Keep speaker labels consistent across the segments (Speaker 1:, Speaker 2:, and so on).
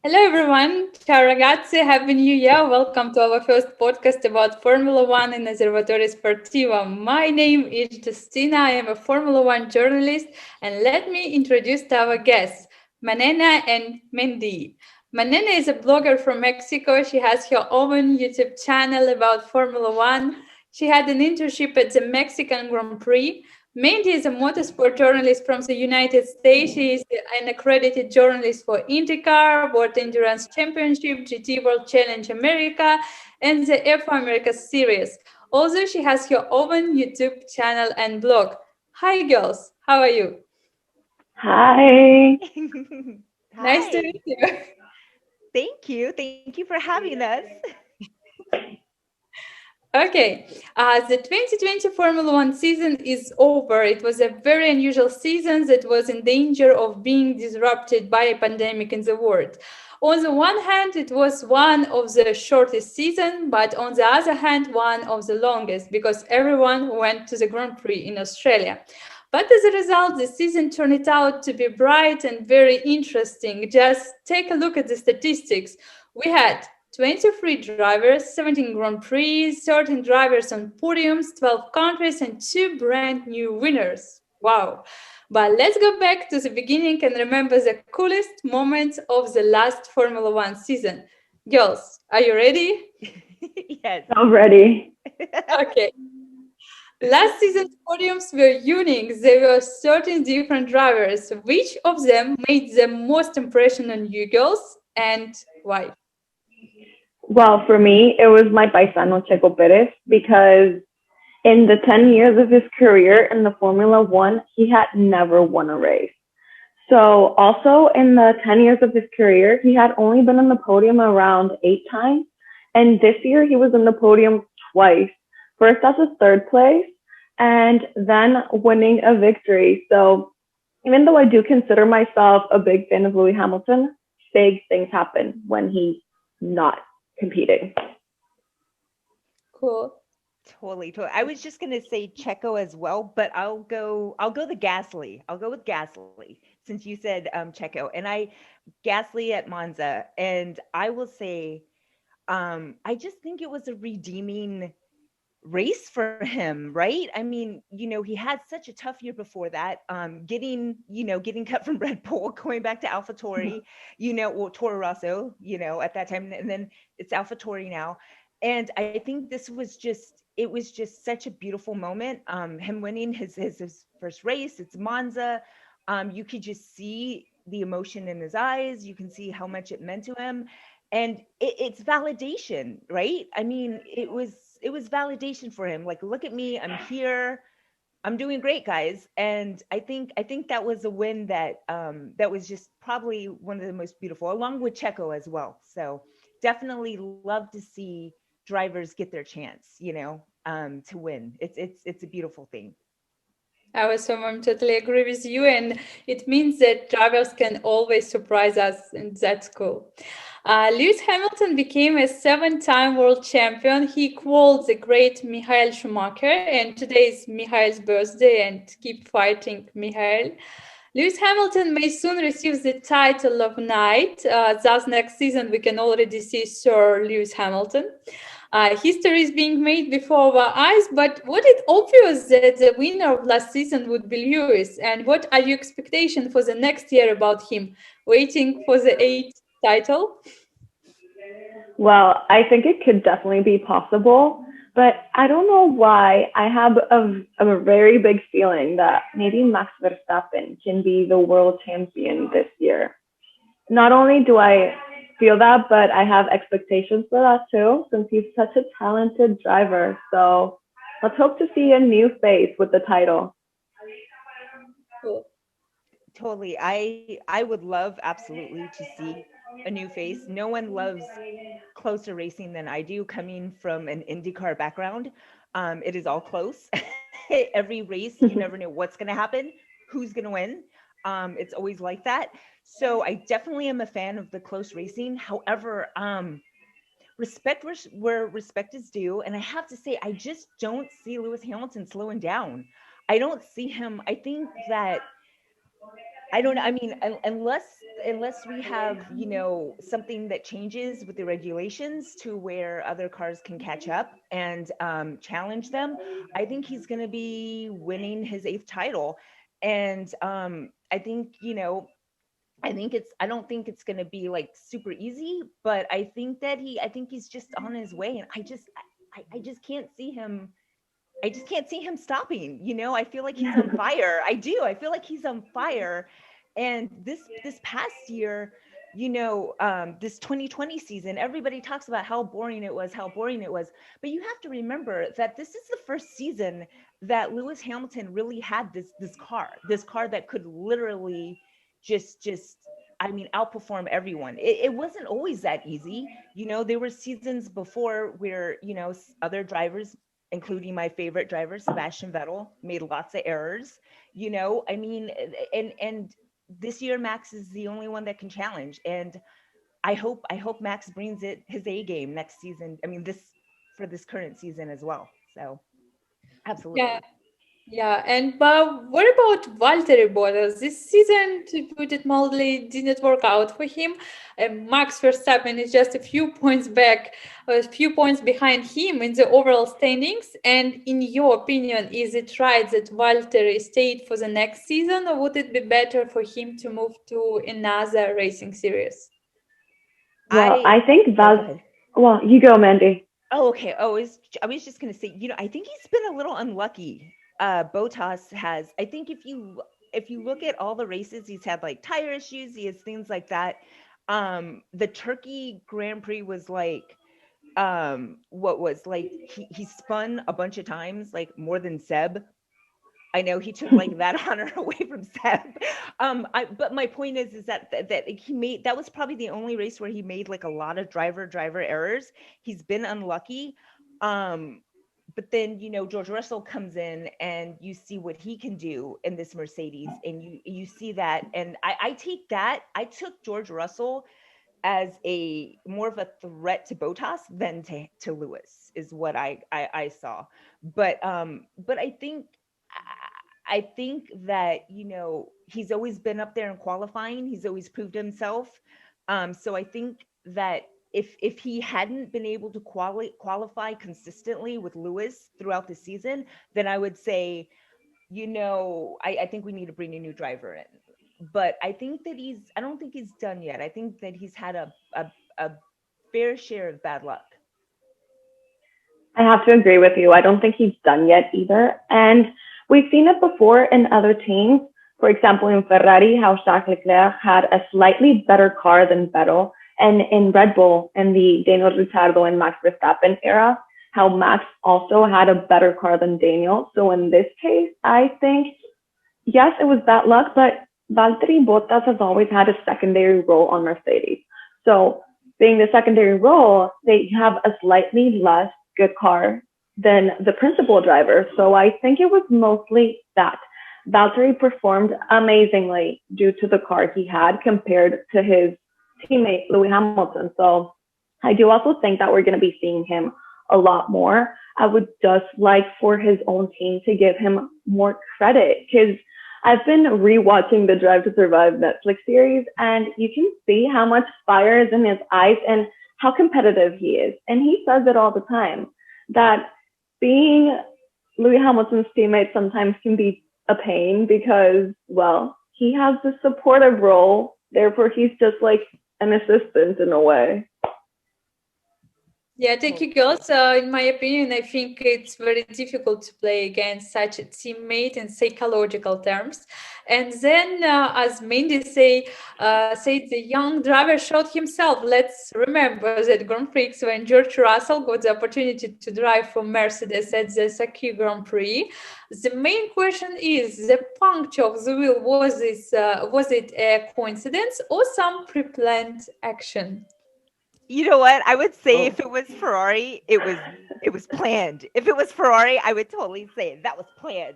Speaker 1: Hello everyone, ciao ragazzi, happy new year. Welcome to our first podcast about Formula One in Osservatore Sportivo. My name is Justina, I am a Formula One journalist, and let me introduce our guests, Manena and Mandy. Manena is a blogger from Mexico. She has her own YouTube channel about Formula One. She had an internship at the Mexican Grand Prix. Mandy is a motorsport journalist from the United States. She is an accredited journalist for IndyCar, World Endurance Championship, GT World Challenge America, and the F1 America Series. Also, she has her own YouTube channel and blog. Hi, girls. How are you?
Speaker 2: Hi.
Speaker 1: Nice to
Speaker 3: Hi.
Speaker 1: meet you.
Speaker 3: Thank you. Thank you for having us.
Speaker 1: Okay, the 2020 Formula One season is over. It was a very unusual season that was in danger of being disrupted by a pandemic in the world. On the one hand, it was one of the shortest seasons, but on the other hand, one of the longest because everyone went to the Grand Prix in Australia. But as a result, the season turned out to be bright and very interesting. Just take a look at the statistics. We had 23 drivers, 17 Grand Prix, 13 drivers on podiums, 12 countries, and two brand new winners. Wow. But let's go back to the beginning and remember the coolest moments of the last Formula One season. Girls, are you ready?
Speaker 3: Yes.
Speaker 2: I'm ready.
Speaker 1: Okay. Last season's podiums were unique. There were 13 different drivers. Which of them made the most impression on you girls and why?
Speaker 2: Well, for me, it was my paisano Checo Perez because in the 10 years of his career in the Formula One, he had never won a race. So, also in the 10 years of his career, he had only been on the podium around 8 times. And this year, he was on the podium twice. First as a third place, and then winning a victory. So, even though I do consider myself a big fan of Lewis Hamilton, big things happen when he's not competing.
Speaker 1: Cool.
Speaker 3: Totally. I was just gonna say Checo as well, but I'll go the Gasly. I'll go with Gasly since you said Checo. And Gasly at Monza. And I will say, I just think it was a redeeming race for him, right? I mean, he had such a tough year before that. Getting cut from Red Bull, going back to AlphaTauri, or Toro Rosso, at that time, and then it's AlphaTauri now. And I think it was just such a beautiful moment. Him winning his first race, it's Monza. You could just see the emotion in his eyes. You can see how much it meant to him, and it's validation, right? I mean, it was validation for him. Like, look at me, I'm here, I'm doing great, guys. And I think that was a win that was just probably one of the most beautiful, along with Checo as well. So definitely love to see drivers get their chance, to win. It's a beautiful thing.
Speaker 1: I was someone totally agree with you, and it means that drivers can always surprise us, and that's cool. Lewis Hamilton became a seven-time world champion. He equaled the great Michael Schumacher, and today is Michael's birthday, and keep fighting, Michael. Lewis Hamilton may soon receive the title of Knight. Thus, next season we can already see Sir Lewis Hamilton. History is being made before our eyes, but was it obvious that the winner of last season would be Lewis? And what are your expectations for the next year about him? Waiting for the eighth title?
Speaker 2: Well, I think it could definitely be possible, but I don't know why. I have a very big feeling that maybe Max Verstappen can be the world champion this year. Not only do I feel that, but I have expectations for that too, since he's such a talented driver. So let's hope to see a new face with the title.
Speaker 1: Cool.
Speaker 3: Totally. I would love absolutely to see a new face. No one loves closer racing than I do, coming from an IndyCar background. It is all close. Every race, you never know what's going to happen, who's going to win. It's always like that. So I definitely am a fan of the close racing. However, respect where respect is due. And I have to say, I just don't see Lewis Hamilton slowing down. I don't see him. I think that I don't know. I mean, unless we have, something that changes with the regulations to where other cars can catch up and challenge them, I think he's going to be winning his eighth title. And I think, I don't think it's going to be like super easy, but I think he's just on his way. And I just can't see him. I just can't see him stopping. I feel like he's on fire. I do. I feel like he's on fire. And this past year, this 2020 season, everybody talks about how boring it was, how boring it was. But you have to remember that this is the first season that Lewis Hamilton really had this car that could literally just I mean, outperform everyone. It wasn't always that easy. There were seasons before where, other drivers, including my favorite driver, Sebastian Vettel, made lots of errors. I mean, and this year Max is the only one that can challenge. And I hope Max brings it his A game next season. I mean, for this current season as well. So
Speaker 1: Yeah.
Speaker 3: absolutely.
Speaker 1: Yeah, and but what about Valtteri Bottas? This season, to put it mildly, didn't work out for him. Max Verstappen is just a few points back, a few points behind him in the overall standings. And in your opinion, is it right that Valtteri stayed for the next season, or would it be better for him to move to another racing series?
Speaker 2: Well,
Speaker 3: I
Speaker 2: I think
Speaker 3: Oh, go
Speaker 2: Val.
Speaker 3: ahead.
Speaker 2: Well, you go, Mandy.
Speaker 3: Oh, okay. Oh, I was just gonna say, I think he's been a little unlucky. Botas has. I think if you look at all the races, he's had like tire issues, he has things like that. The Turkey Grand Prix was like, what was like he spun a bunch of times, like more than Seb. I know he took like that honor away from Seb. But my point is that he made, that was probably the only race where he made like a lot of driver errors. He's been unlucky. Um, but then George Russell comes in and you see what he can do in this Mercedes, and you see that, and I took George Russell as a more of a threat to Botas than to Lewis, is what I saw. But I think that he's always been up there in qualifying. He's always proved himself. So I think that if he hadn't been able to qualify consistently with Lewis throughout the season, then I would say, I think we need to bring a new driver in. But I don't think he's done yet. I think that he's had a fair share of bad luck.
Speaker 2: I have to agree with you. I don't think he's done yet either. And we've seen it before in other teams. For example, in Ferrari, how Charles Leclerc had a slightly better car than Vettel. And in Red Bull, in the Daniel Ricciardo and Max Verstappen era, how Max also had a better car than Daniel. So in this case, I think, yes, it was bad luck, but Valtteri Bottas has always had a secondary role on Mercedes. So being the secondary role, they have a slightly less good car than the principal driver. So I think it was mostly that. Valtteri performed amazingly due to the car he had compared to his teammate Lewis Hamilton. So I do also think that we're going to be seeing him a lot more. I would just like for his own team to give him more credit, because I've been rewatching the Drive to Survive Netflix series, and you can see how much fire is in his eyes and how competitive he is. And he says it all the time, that being Lewis Hamilton's teammate sometimes can be a pain because, well, he has the supportive role. Therefore, he's just like an assistant in a way.
Speaker 1: Yeah, thank you, girls. In my opinion, I think it's very difficult to play against such a teammate in psychological terms. And then, as Mandy said the young driver showed himself. Let's remember that Grand Prix when George Russell got the opportunity to drive for Mercedes at the Sakir Grand Prix. The main question is the puncture of the wheel. Was it a coincidence or some pre-planned action?
Speaker 3: You know what? I would say
Speaker 2: Oh.
Speaker 3: if it was Ferrari, it was planned. If it was Ferrari, I would totally say that was planned.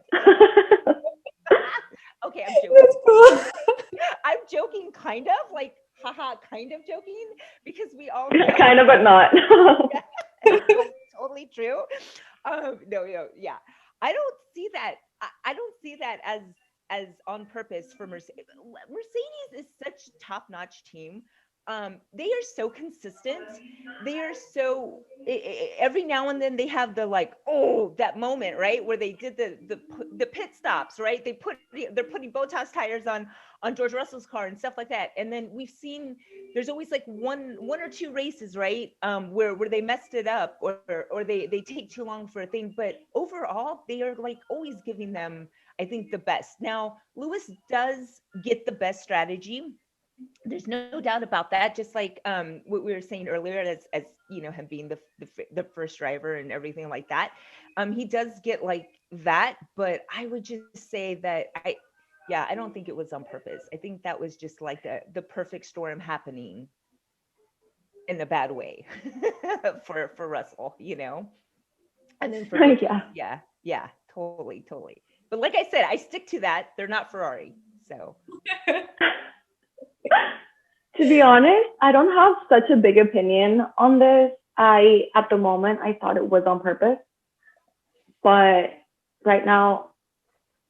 Speaker 3: Okay, I'm joking.
Speaker 1: That's cool.
Speaker 3: I'm joking, kind of like, haha, kind of joking, because we all know.
Speaker 2: Kind of, but not.
Speaker 3: Totally true. No, yeah. I don't see that. I don't see that as on purpose for Mercedes. Mercedes is such a top-notch team. They are so consistent. They are so every now and then they have the like, oh, that moment, right, where they did the pit stops, right? They're putting Botas tires on George Russell's car and stuff like that. And then we've seen there's always like one or two races, right, where they messed it up, or they take too long for a thing. But overall, they are like always giving them, I think, the best. Now, Lewis does get the best strategy. There's no doubt about that. Just like what we were saying earlier, as you know, him being the first driver and everything like that, he does get like that. But I would just say that I don't think it was on purpose. I think that was just like the perfect storm happening in a bad way for Russell, you know. And then for Bottas,
Speaker 2: Yeah.
Speaker 3: yeah, totally. But like I said, I stick to that. They're not Ferrari, so.
Speaker 2: To be honest, I don't have such a big opinion on this. At the moment, I thought it was on purpose, but right now,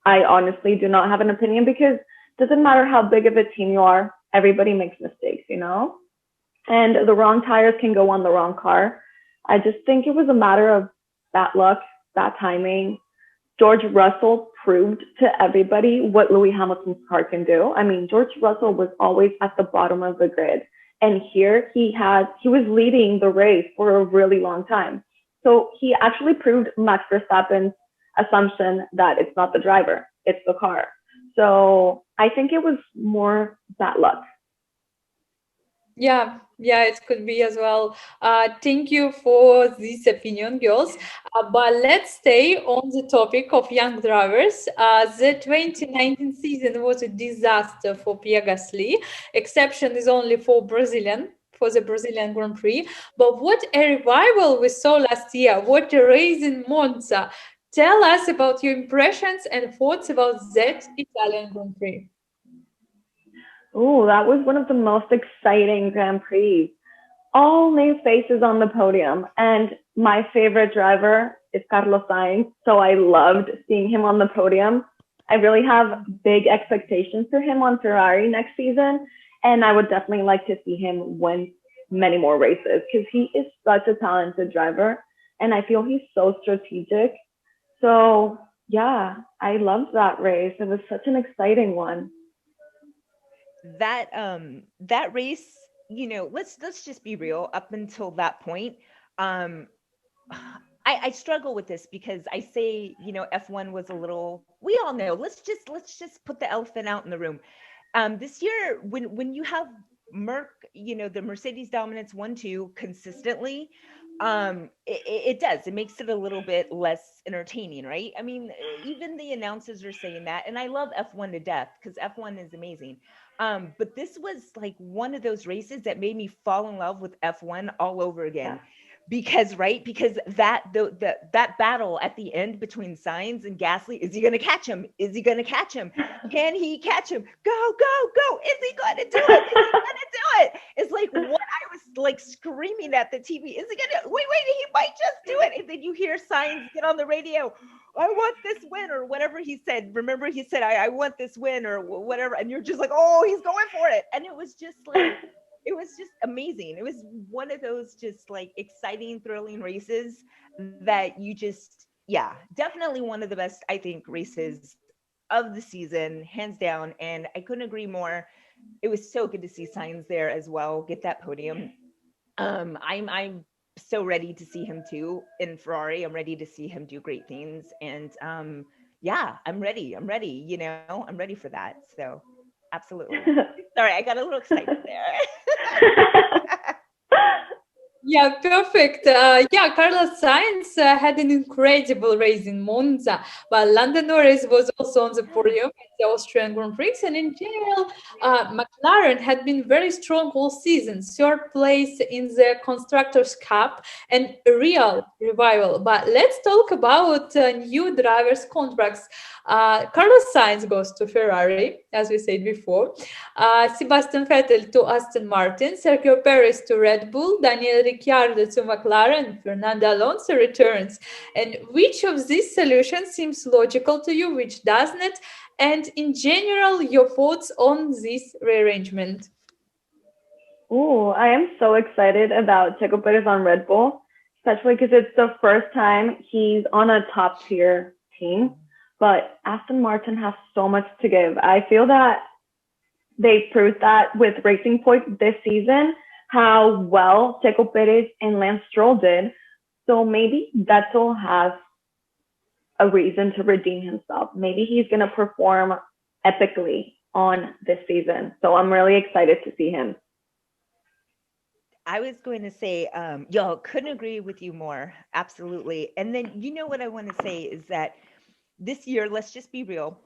Speaker 2: I honestly do not have an opinion because it doesn't matter how big of a team you are, everybody makes mistakes, you know? And the wrong tires can go on the wrong car. I just think it was a matter of bad luck, bad timing. George Russell proved to everybody what Lewis Hamilton's car can do. I mean, George Russell was always at the bottom of the grid. And here he was leading the race for a really long time. So he actually proved Max Verstappen's assumption that it's not the driver, it's the car. So I think it was more bad luck.
Speaker 1: Yeah, it could be as well. Thank you for this opinion, girls. But let's stay on the topic of young drivers. The 2019 season was a disaster for Pierre Gasly. Exception is only for the Brazilian Grand Prix. But what a revival we saw last year. What a race in Monza. Tell us about your impressions and thoughts about that Italian Grand Prix.
Speaker 2: Oh, that was one of the most exciting Grand Prix. All new faces on the podium. And my favorite driver is Carlos Sainz. So I loved seeing him on the podium. I really have big expectations for him on Ferrari next season. And I would definitely like to see him win many more races because he is such a talented driver. And I feel he's so strategic. So yeah, I loved that race. It was such an exciting one.
Speaker 3: That race, you know, let's just be real. Up until that point, um I struggle with this because I say, you know, F1 was a little, we all know, let's just put the elephant out in the room. This year, when you have you know, the Mercedes dominance 1-2 consistently, it does, it makes it a little bit less entertaining, right? I mean, even the announcers are saying that, and I love F1 to death because F1 is amazing. But this was like one of those races that made me fall in love with F1 all over again. Because that battle at the end between Sainz and Gasly, is he going to catch him? Is he going to catch him? Can he catch him? Go! Is he going to do it? Is he going to do it? It's like what I was like screaming at the TV. Is he going to wait? He might just do it. And then you hear Sainz get on the radio. I want this win, or whatever he said. Remember, he said, I want this win, or whatever. And you're just like, oh, he's going for it. And it was just like, it was just amazing. It was one of those just like exciting, thrilling races that you just, yeah, definitely one of the best, I think, races of the season, hands down. And I couldn't agree more. It was so good to see Sainz there as well, get that podium. I'm so ready to see him too in Ferrari. I'm ready to see him do great things. And yeah, I'm ready. You know, I'm ready for that. So absolutely. Sorry, I got a little excited there.
Speaker 1: Yeah, perfect. Carlos Sainz had an incredible race in Monza, but Lando Norris was also on the podium at the Austrian Grand Prix. And in general, McLaren had been very strong all season, third place in the Constructors' Cup, and a real revival. But let's talk about new drivers' contracts. Carlos Sainz goes to Ferrari, as we said before. Sebastian Vettel to Aston Martin, Sergio Perez to Red Bull, Daniel Ricciardo to McLaren, Fernando Alonso returns. And which of these solutions seems logical to you, which doesn't? And in general, your thoughts on this rearrangement?
Speaker 2: Ooh, I am so excited about Checo Perez on Red Bull, especially because it's the first time he's on a top tier team. But Aston Martin has so much to give. I feel that they proved that with Racing Point this season, how well Checo Perez and Lance Stroll did. So maybe Vettel has a reason to redeem himself. Maybe he's going to perform epically on this season. So I'm really excited to see him.
Speaker 3: I was going to say, y'all couldn't agree with you more. Absolutely. And then, what I want to say is that this year, let's just be real.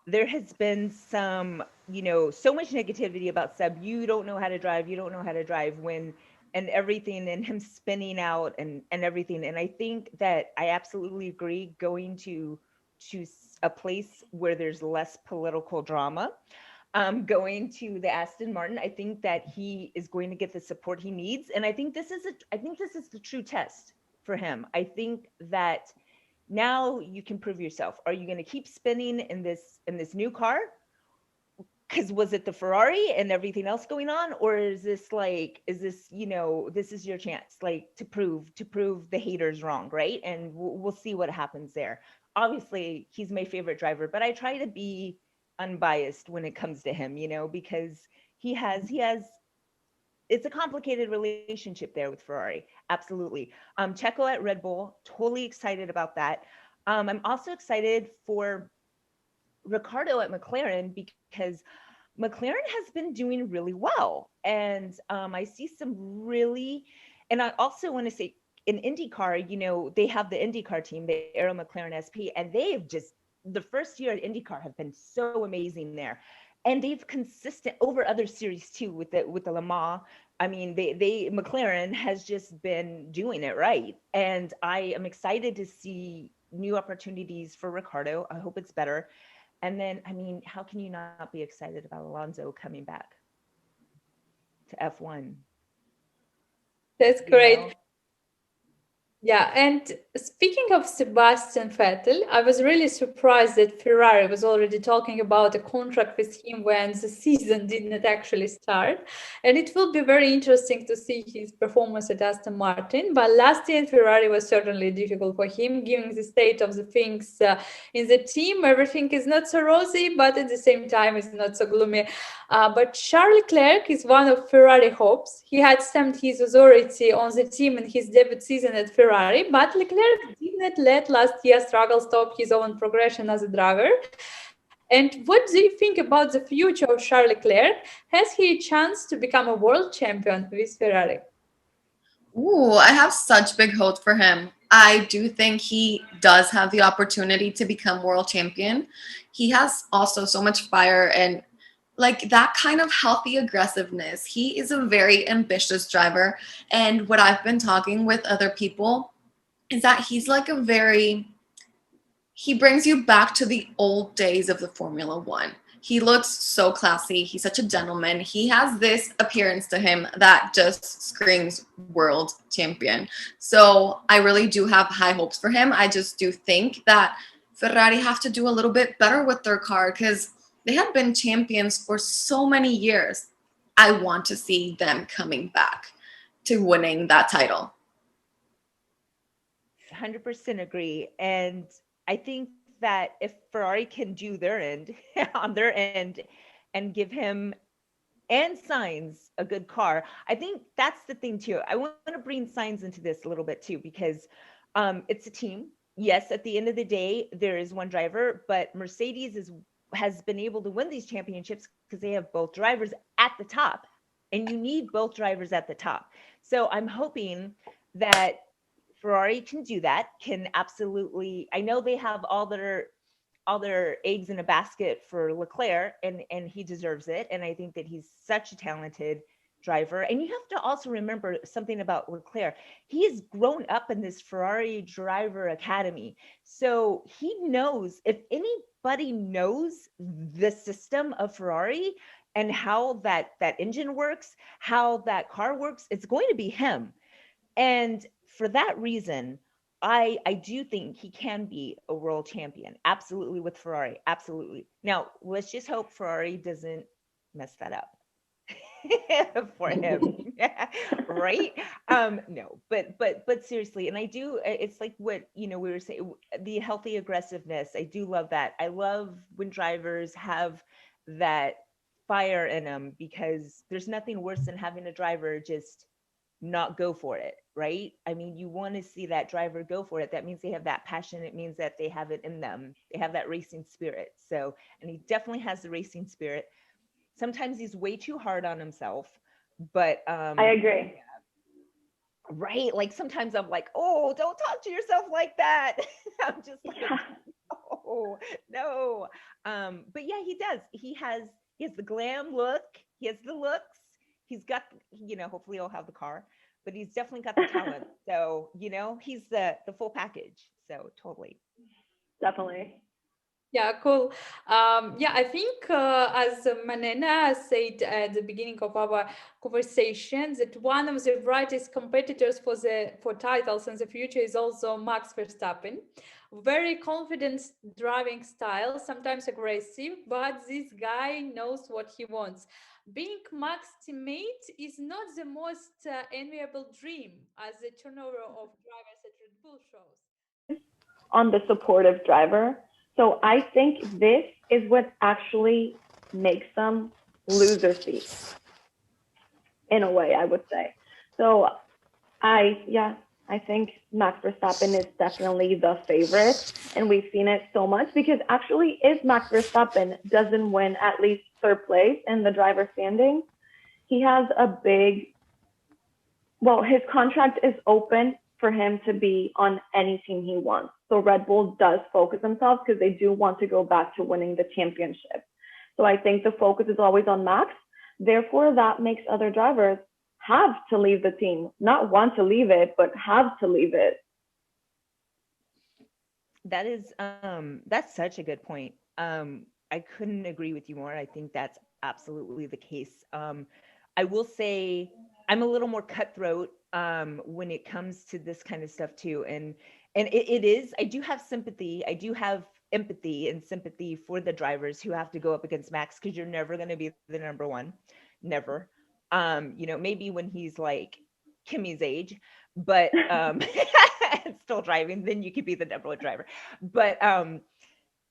Speaker 3: There has been some, so much negativity about Seb. You don't know how to drive. You don't know how to drive and everything, and him spinning out and everything. And I think that I absolutely agree going to a place where there's less political drama. Going to the Aston Martin, I think that he is going to get the support he needs, and I think this is the true test for him. I think that now you can prove yourself. Are you going to keep spinning in this new car? Because was it the Ferrari and everything else going on, or is this this is your chance, like to prove the haters wrong, right? And we'll see what happens there. Obviously, he's my favorite driver, but I try to be unbiased when it comes to him, because he has it's a complicated relationship there with Ferrari. Absolutely. Checo at Red Bull, totally excited about that. I'm also excited for Ricardo at McLaren because McLaren has been doing really well. And I see some really, and I also want to say in IndyCar, they have the IndyCar team, the Aero McLaren SP, and they've just, the first year at IndyCar have been so amazing there. And they've consistent over other series too with the Le Mans. I mean, they McLaren has just been doing it right. And I am excited to see new opportunities for Ricardo. I hope it's better. And then, I mean, how can you not be excited about Alonso coming back to F1?
Speaker 1: That's
Speaker 3: You
Speaker 1: great.
Speaker 3: know,
Speaker 1: Yeah, and speaking of Sebastian Vettel, I was really surprised that Ferrari was already talking about a contract with him when the season did not actually start. And it will be very interesting to see his performance at Aston Martin. But last year, Ferrari was certainly difficult for him, given the state of the things in the team. Everything is not so rosy, but at the same time, it's not so gloomy. But Charles Leclerc is one of Ferrari hopes. He had stamped his authority on the team in his debut season at Ferrari, but Leclerc did not let last year's struggle stop his own progression as a driver. And what do you think about the future of Charles Leclerc? Has he a chance to become a world champion with Ferrari?
Speaker 4: Ooh, I have such big hopes for him. I do think he does have the opportunity to become world champion. He has also so much fire and like that kind of healthy aggressiveness. He is a very ambitious driver. And what I've been talking with other people is that he's like he brings you back to the old days of the Formula One. He looks so classy. He's such a gentleman. He has this appearance to him that just screams world champion. So I really do have high hopes for him. I just do think that Ferrari have to do a little bit better with their car because they have been champions for so many years. I want to see them coming back to winning that title.
Speaker 3: 100% agree. And I think that if Ferrari can do their end on their end and give him and Signs a good car, I think that's the thing too. I want to bring Signs into this a little bit too, because it's a team. Yes, at the end of the day, there is one driver, but Mercedes has been able to win these championships because they have both drivers at the top, and you need both drivers at the top. So I'm hoping that Ferrari can do that, can absolutely, I know they have all their eggs in a basket for Leclerc, and he deserves it. And I think that he's such a talented driver. And you have to also remember something about Leclerc. He has grown up in this Ferrari driver academy. So he knows, if anybody knows the system of Ferrari and how that engine works, how that car works, it's going to be him. And for that reason, I do think he can be a world champion. Absolutely with Ferrari. Absolutely. Now, let's just hope Ferrari doesn't mess that up for him. Right? No, but seriously, and I do it's like what, we were saying, the healthy aggressiveness. I do love that. I love when drivers have that fire in them, because there's nothing worse than having a driver just not go for it, right? I mean, you want to see that driver go for it. That means they have that passion. It means that they have it in them. They have that racing spirit. So, and he definitely has the racing spirit. Sometimes he's way too hard on himself, but
Speaker 2: I agree.
Speaker 3: right, like sometimes I'm like, oh, don't talk to yourself like that. I'm just like,
Speaker 2: Yeah.
Speaker 3: oh no. But yeah, he has the glam look, he has the looks, he's got, hopefully he'll have the car, but he's definitely got the talent. So, he's the full package. So totally.
Speaker 2: Definitely.
Speaker 1: Yeah, cool. Yeah, I think as Manena said at the beginning of our conversation, that one of the brightest competitors for titles in the future is also Max Verstappen. Very confident driving style, sometimes aggressive, but this guy knows what he wants. Being Max teammate is not the most enviable dream, as the turnover of drivers at Red Bull shows.
Speaker 2: On the supportive driver. So I think this is what actually makes them loser seats in a way, I would say. So yeah, I think Max Verstappen is definitely the favorite, and we've seen it so much because actually, if Max Verstappen doesn't win at least third place in the driver standing, he has a big, well, his contract is open for him to be on any team he wants. So Red Bull does focus themselves because they do want to go back to winning the championship. So I think the focus is always on Max. Therefore, that makes other drivers have to leave the team, not want to leave it, but have to leave it.
Speaker 3: That's such a good point. I couldn't agree with you more. I think that's absolutely the case. I will say I'm a little more cutthroat when it comes to this kind of stuff too. And it is, I do have sympathy. I do have empathy and sympathy for the drivers who have to go up against Max, because you're never going to be the number one. Never. Maybe when he's like Kimmy's age, but still driving, then you could be the number one driver. But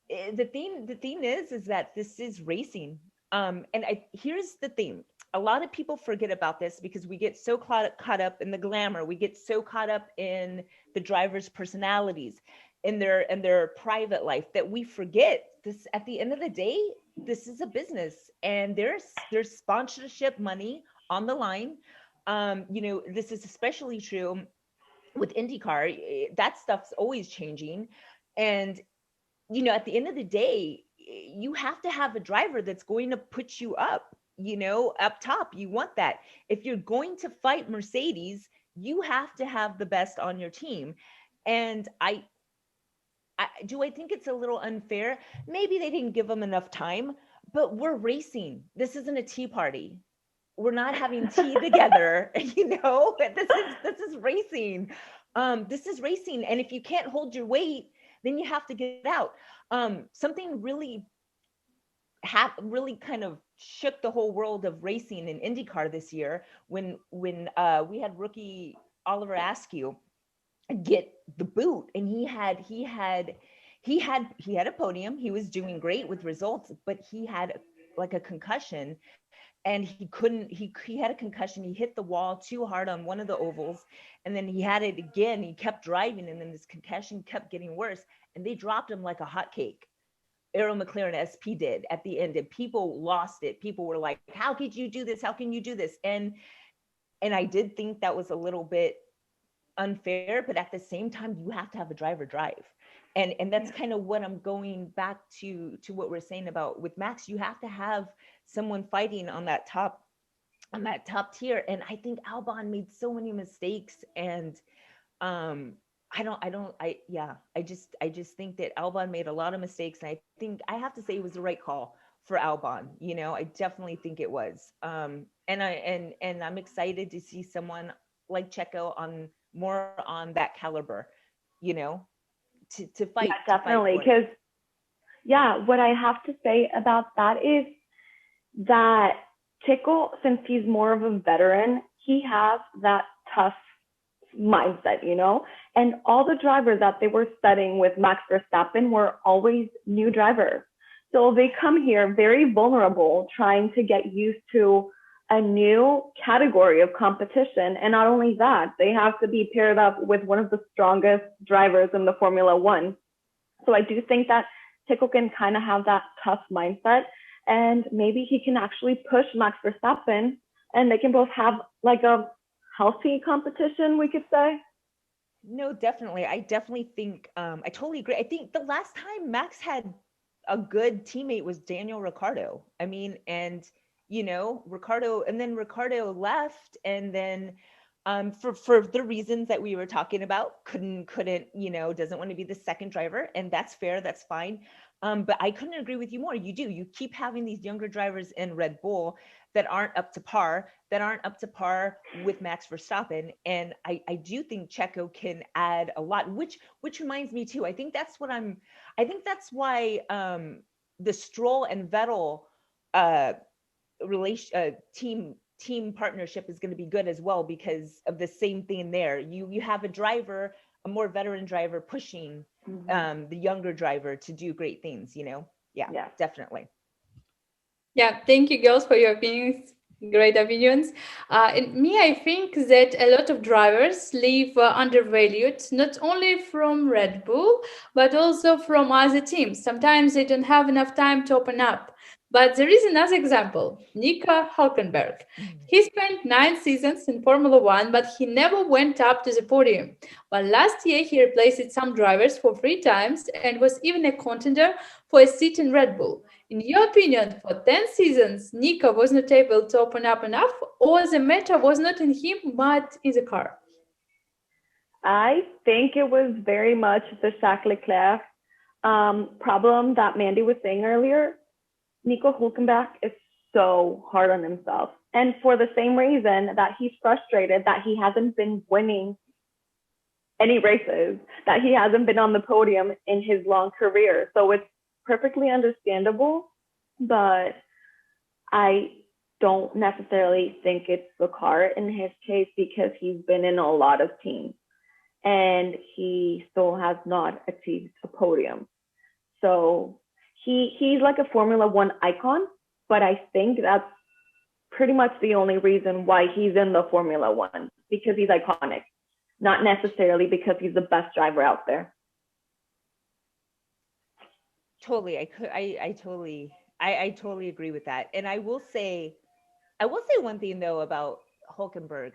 Speaker 3: the thing is that this is racing. And here's the thing. A lot of people forget about this because we get so caught up in the glamour. We get so caught up in the drivers' personalities, in their private life, that we forget this. At the end of the day, this is a business, and there's sponsorship money on the line. This is especially true with IndyCar. That stuff's always changing. And at the end of the day, you have to have a driver that's going to put you up, up top. You want that. If you're going to fight Mercedes, you have to have the best on your team. And I think it's a little unfair. Maybe they didn't give them enough time, but we're racing. This isn't a tea party. We're not having tea together. This is racing. This is racing. And if you can't hold your weight, then you have to get out. Something really kind of shook the whole world of racing in IndyCar this year, when we had rookie Oliver Askew get the boot, and he had a podium. He was doing great with results, but he had like a concussion, and he had a concussion. He hit the wall too hard on one of the ovals, and then he had it again. He kept driving, and then this concussion kept getting worse, and they dropped him like a hotcake. Arrow McLaren SP did at the end, and people lost it. People were like, how could you do this? How can you do this? And I did think that was a little bit unfair, but at the same time, you have to have a driver drive. And that's kind of what I'm going back to what we're saying about with Max. You have to have someone fighting on that top tier. And I think Albon made so many mistakes, and I just think that Albon made a lot of mistakes, and I think I have to say it was the right call for Albon. I definitely think it was. And I'm excited to see someone like Checo on more on that caliber. to fight.
Speaker 2: Yeah, definitely. Because, what I have to say about that is that Tickle, since he's more of a veteran, he has that tough mindset, and all the drivers that they were studying with Max Verstappen were always new drivers. So they come here very vulnerable, trying to get used to a new category of competition. And not only that, they have to be paired up with one of the strongest drivers in the Formula One. So I do think that Tickle can kind of have that tough mindset, and maybe he can actually push Max Verstappen, and they can both have like a healthy competition, we could say.
Speaker 3: No, definitely. I definitely think I totally agree. I think the last time Max had a good teammate was Daniel Ricciardo. I mean, and Ricciardo left, and then for the reasons that we were talking about, couldn't, doesn't want to be the second driver, and that's fair, that's fine. But I couldn't agree with you more. You keep having these younger drivers in Red Bull that aren't up to par, with Max Verstappen. And I do think Checo can add a lot, which reminds me too. I think that's why the Stroll and Vettel team partnership is going to be good as well, because of the same thing there. You have a more veteran driver pushing the younger driver to do great things, Yeah, definitely.
Speaker 1: Yeah, thank you, girls, for your opinions. Great opinions. And me, I think that a lot of drivers leave undervalued, not only from Red Bull, but also from other teams. Sometimes they don't have enough time to open up. But there is another example, Nico Hülkenberg. He spent 9 seasons in Formula One, but he never went up to the podium. But last year, he replaced some drivers for 3 times and was even a contender for a seat in Red Bull. In your opinion, for 10 seasons, Nico was not able to open up enough, or the matter was not in him, but in the car?
Speaker 2: I think it was very much the Jacques Leclerc problem that Mandy was saying earlier. Nico Hülkenberg is so hard on himself. And for the same reason that he's frustrated that he hasn't been winning any races, that he hasn't been on the podium in his long career. So it's perfectly understandable, but I don't necessarily think it's the car in his case, because he's been in a lot of teams and he still has not achieved a podium. So he's like a Formula One icon, but I think that's pretty much the only reason why he's in the Formula One, because he's iconic, not necessarily because he's the best driver out there.
Speaker 3: Totally. I totally agree with that. And I will say one thing though about Hulkenberg.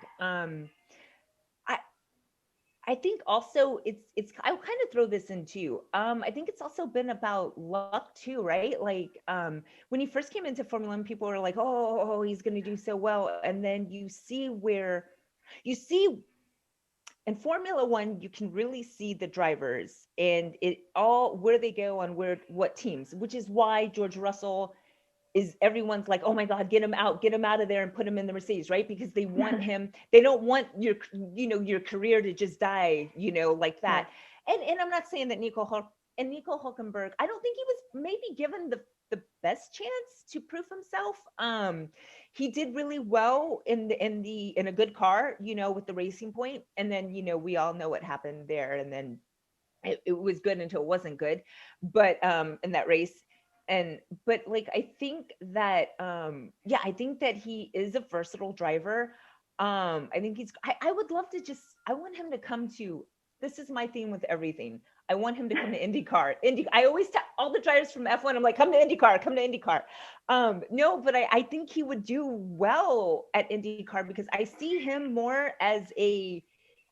Speaker 3: I think also it's I'll kind of throw this in too. I think it's also been about luck too, right? Like when he first came into Formula One, people were like, oh, he's going to do so well. And then you see in Formula One, you can really see the drivers and where they go on what teams, which is why George Russell everyone's like, oh my God, get him out of there and put him in the Mercedes, right? Because they want him, they don't want your career to just die, like that. And I'm not saying that Nico Hulkenberg, I don't think he was maybe given the best chance to prove himself. He did really well in a good car, with the Racing Point. And then, we all know what happened there. And then it was good until it wasn't good. But in that race. But like, I think that, I think that he is a versatile driver. I think I would love to I want him to come to, this is my theme with everything. I want him to come to IndyCar. I always tell all the drivers from F1, I'm like, come to IndyCar. No, but I think he would do well at IndyCar, because I see him more as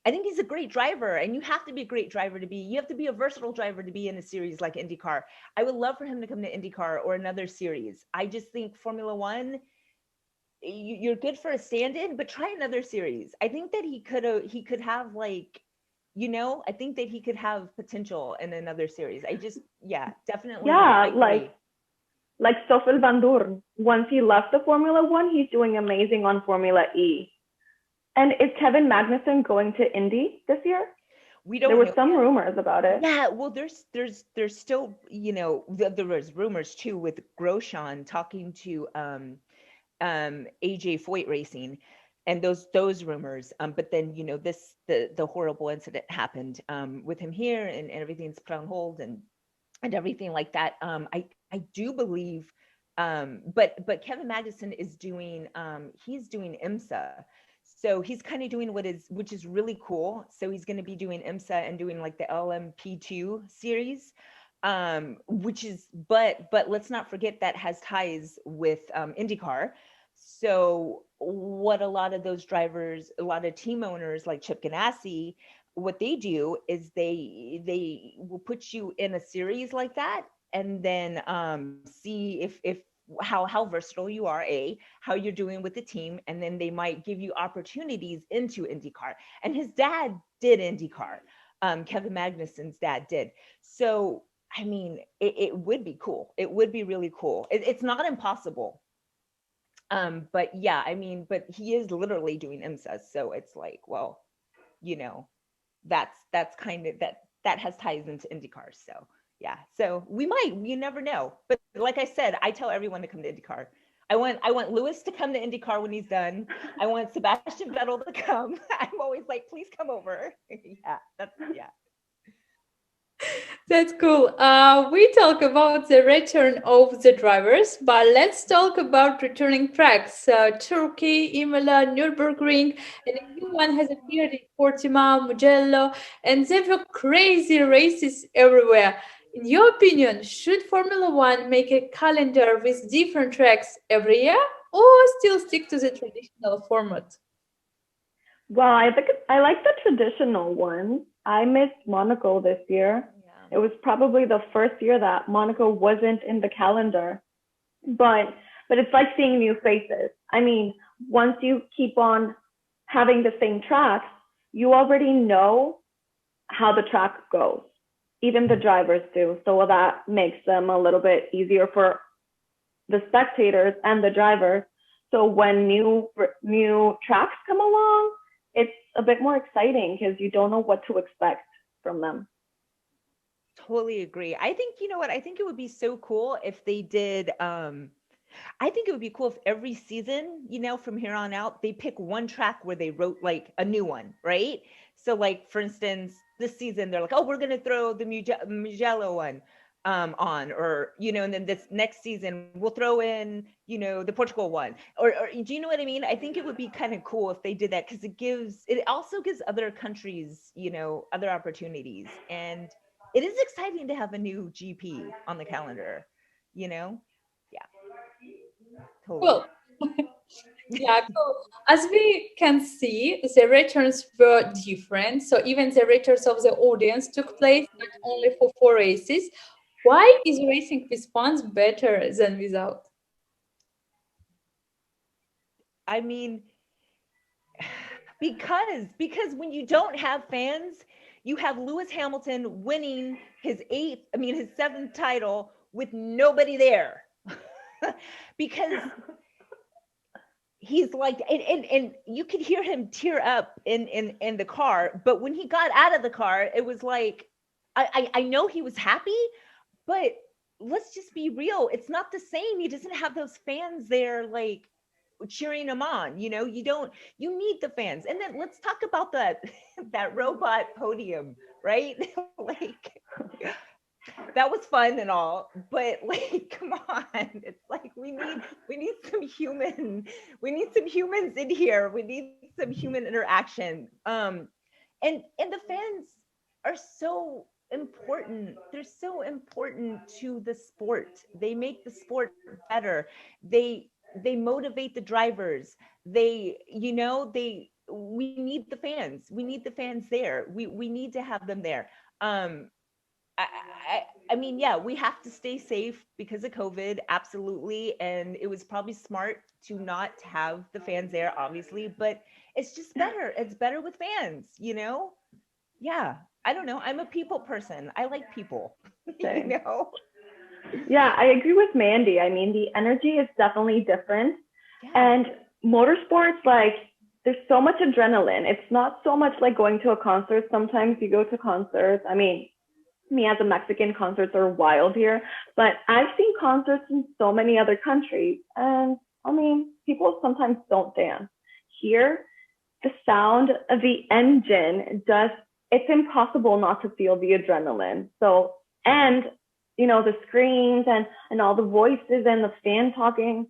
Speaker 3: I think he's a great driver, and you have to be a great driver you have to be a versatile driver to be in a series like IndyCar. I would love for him to come to IndyCar or another series. I just think Formula One, you're good for a stand-in, but try another series. I think that he could have like, I think that he could have potential in another series. Definitely.
Speaker 2: Yeah, like Stoffel Van Dorn. Once he left the Formula One, he's doing amazing on Formula E. And is Kevin Magnussen going to Indy this year?
Speaker 3: We
Speaker 2: There
Speaker 3: don't
Speaker 2: were
Speaker 3: know
Speaker 2: some
Speaker 3: yet.
Speaker 2: rumors about it.
Speaker 3: Yeah, well, there's still, there was rumors too with Grosjean talking to AJ Foyt Racing, and those rumors. But then the horrible incident happened with him here, and everything's put on hold and everything like that. I do believe, but Kevin Magnussen is doing he's doing IMSA. So he's kind of doing which is really cool. So he's going to be doing IMSA and doing like the LMP2 series, which is, but let's not forget that has ties with IndyCar. So what a lot of those drivers, a lot of team owners like Chip Ganassi, what they do is they will put you in a series like that, and then see if how versatile you are, how you're doing with the team, and then they might give you opportunities into IndyCar. And his dad did IndyCar. Kevin Magnussen's dad did. So I mean, it would be cool. It would be really cool. It's not impossible. But yeah, I mean, but he is literally doing IMSA, so it's like, well, you know, that's kind of that has ties into IndyCar. So yeah, so you never know. But like I said, I tell everyone to come to IndyCar. I want Lewis to come to IndyCar when he's done. I want Sebastian Vettel to come. I'm always like, please come over. Yeah.
Speaker 1: That's cool. We talk about the return of the drivers, but let's talk about returning tracks. Turkey, Imola, Nürburgring, and a new one has appeared in Portimao, Mugello, and there were crazy races everywhere. In your opinion, should Formula One make a calendar with different tracks every year, or still stick to the traditional format?
Speaker 2: Well, I think I like the traditional one. I missed Monaco this year.
Speaker 3: Yeah.
Speaker 2: It was probably the first year that Monaco wasn't in the calendar. But it's like seeing new faces. I mean, once you keep on having the same tracks, you already know how the track goes. Even the drivers do. So that makes them a little bit easier for the spectators and the drivers. So when new tracks come along, it's a bit more exciting because you don't know what to expect from them.
Speaker 3: Totally agree. I think, you know what? I think it would be so cool if they did. I think it would be cool if every season, from here on out, they pick one track where they wrote like a new one, right? So, like, for instance, this season, they're like, oh, we're going to throw the Mugello one on, or, and then this next season, we'll throw in, the Portugal one. Or do you know what I mean? I think it would be kind of cool if they did that, because it also gives other countries, other opportunities. And it is exciting to have a new GP on the calendar, Yeah, totally.
Speaker 1: Cool. Yeah, cool. As we can see, the returns were different. So even the returns of the audience took place not only for 4 races. Why is racing response better than without?
Speaker 3: I mean, because when you don't have fans, you have Lewis Hamilton winning his seventh title with nobody there. Because he's like, and you could hear him tear up in the car, but when he got out of the car, it was like, I know he was happy, but let's just be real, it's not the same. He doesn't have those fans there like cheering him on. You need the fans. And then let's talk about that robot podium, right? Like, that was fun and all, but like, come on, it's like we need some humans in here. We need some human interaction. And the fans are so important. They're so important to the sport. They make the sport better. They motivate the drivers. We need the fans. We need the fans there. We need to have them there. I mean, yeah, we have to stay safe because of COVID, absolutely. And it was probably smart to not have the fans there, obviously, but it's just better. It's better with fans, Yeah, I don't know. I'm a people person. I like people,
Speaker 2: Same.
Speaker 3: Yeah.
Speaker 2: Yeah, I agree with Mandy. I mean, the energy is definitely different.
Speaker 3: Yeah.
Speaker 2: And motorsports, like, there's so much adrenaline. It's not so much like going to a concert. Sometimes you go to concerts. I mean, me as a Mexican, concerts are wild here, but I've seen concerts in so many other countries, and I mean, people sometimes don't dance. Here, the sound of the engine just, it's impossible not to feel the adrenaline. So, and the screens and all the voices and the fan talking,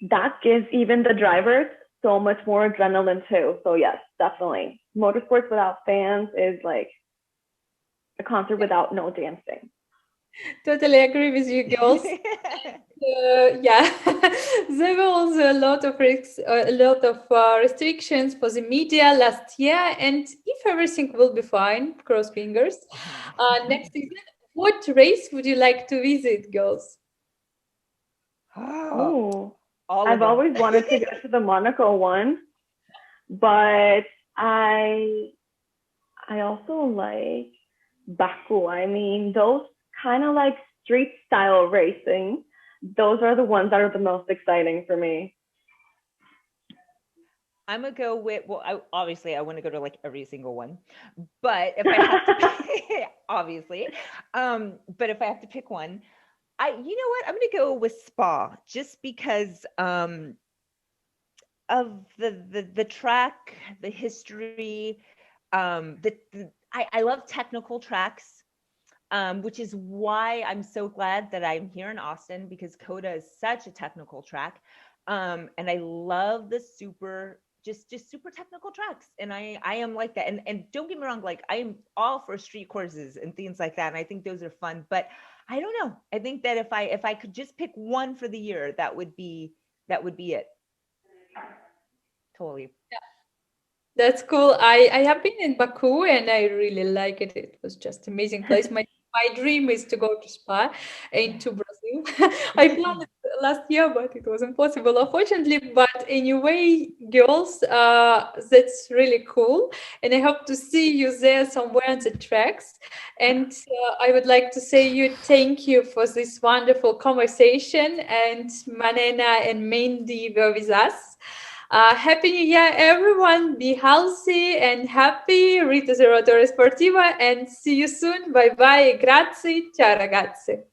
Speaker 2: that gives even the drivers so much more adrenaline too. So yes, definitely. Motorsports without fans is like a concert without no dancing.
Speaker 1: Totally agree with you, girls. Yeah, there were also a lot of restrictions for the media last year, and if everything will be fine, cross fingers, next season, what race would you like to visit, girls?
Speaker 2: Oh,
Speaker 3: All of
Speaker 2: I've
Speaker 3: them.
Speaker 2: always wanted to go to the Monaco one, but I also like Baku. I mean, those kind of like street style racing, those are the ones that are the most exciting for me.
Speaker 3: I'm gonna go with, well, obviously I want to go to like every single one, but if I have to, obviously, but if I have to pick one, you know what, I'm gonna go with Spa, just because of the track, the history, I love technical tracks, which is why I'm so glad that I'm here in Austin, because Coda is such a technical track. And I love the just super technical tracks. And I am like that. And don't get me wrong, like I am all for street courses and things like that. And I think those are fun, but I don't know. I think that if I could just pick one for the year, that would be it. Totally.
Speaker 1: That's cool. I have been in Baku and I really like it. It was just amazing place. My dream is to go to Spa and to Brazil. I planned it last year, but it was impossible, unfortunately. But anyway, girls, that's really cool, and I hope to see you there somewhere on the tracks. And I would like to say you thank you for this wonderful conversation. And Manena and Mandy were with us. Happy New Year, everyone. Be healthy and happy. Rita Osservatore Sportivo, and see you soon. Bye bye. Grazie. Ciao, ragazzi.